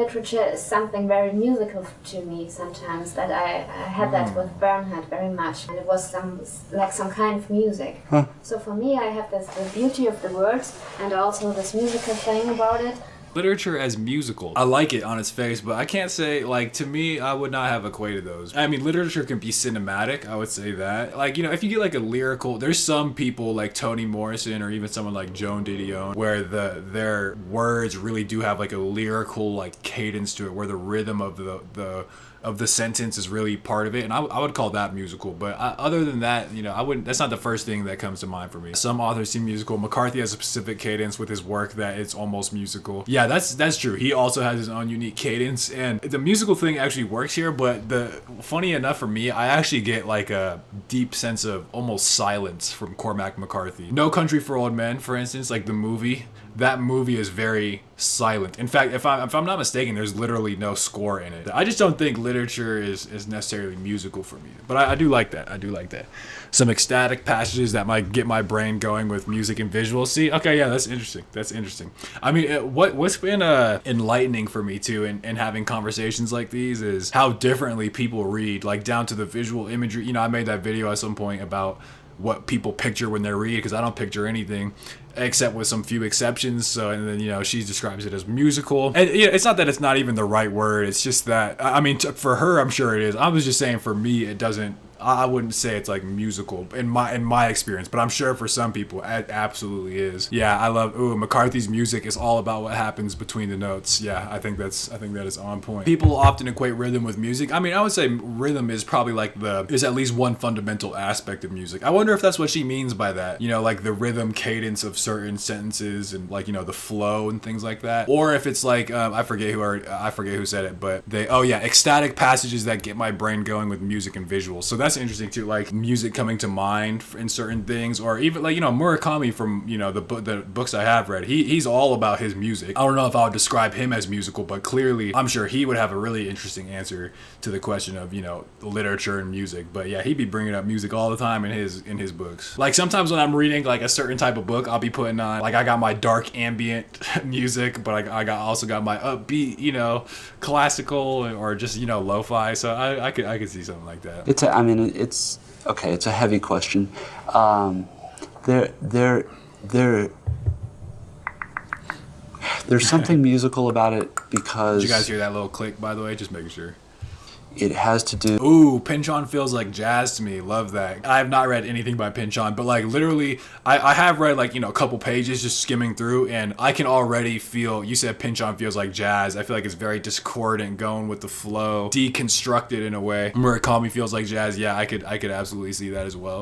literature is something very musical to me sometimes. That I had that with Bernhard very much, and it was some kind of music. Huh. So for me, I have the beauty of the words and also this musical thing about it. Literature as musical. I like it on its face, but I can't say, like, to me, I would not have equated those. I mean, literature can be cinematic, I would say that. Like, you know, if you get like a lyrical, there's some people like Toni Morrison or even someone like Joan Didion where their words really do have like a lyrical like cadence to it, where the rhythm of the sentence is really part of it, and I would call that musical. But other than that, you know, I wouldn't. That's not the first thing that comes to mind for me. Some authors seem musical. McCarthy has a specific cadence with his work that it's almost musical. Yeah, that's true. He also has his own unique cadence, and the musical thing actually works here. But funny enough for me, I actually get like a deep sense of almost silence from Cormac McCarthy. No Country for Old Men, for instance, like the movie. That movie is very silent. In fact, if I'm not mistaken, there's literally no score in it. I just don't think literature is necessarily musical for me. But I do like that. I do like that. Some ecstatic passages that might get my brain going with music and visuals. See, okay, yeah, that's interesting. That's interesting. I mean, what's been enlightening for me too in having conversations like these is how differently people read, like down to the visual imagery. You know, I made that video at some point about what people picture when they read, because I don't picture anything except with some few exceptions. So, and then, you know, she describes it as musical, and you know, it's not that it's not even the right word, it's just that, I mean, for her, I'm sure it is. I was just saying for me, it doesn't, I wouldn't say it's like musical in my experience, but I'm sure for some people it absolutely is. Yeah, I love McCarthy's music is all about what happens between the notes. Yeah, I think that is on point. People often equate rhythm with music. I mean, I would say rhythm is probably like is at least one fundamental aspect of music. I wonder if that's what she means by that. You know, like the rhythm cadence of certain sentences and like, you know, the flow and things like that, or if it's like I forget who said it, but ecstatic passages that get my brain going with music and visuals. So that's interesting too, like music coming to mind in certain things, or even like, you know, Murakami from, you know, the books I have read, he's all about his music. I don't know if I would describe him as musical, but clearly I'm sure he would have a really interesting answer to the question of, you know, literature and music. But yeah, he'd be bringing up music all the time in his books. Like sometimes when I'm reading like a certain type of book, I'll be putting on, like, I got my dark ambient music, but I also got my upbeat, you know, classical or just, you know, lo-fi. So I could see something like that. It's okay. It's a heavy question. There's something musical about it because. Did you guys hear that little click, by the way? Just making sure. It has to do. Ooh, Pynchon feels like jazz to me. Love that. I have not read anything by Pynchon, but like literally, I have read like, you know, a couple pages just skimming through, and I can already feel. You said Pynchon feels like jazz. I feel like it's very discordant, going with the flow, deconstructed in a way. Murakami feels like jazz. Yeah, I could absolutely see that as well.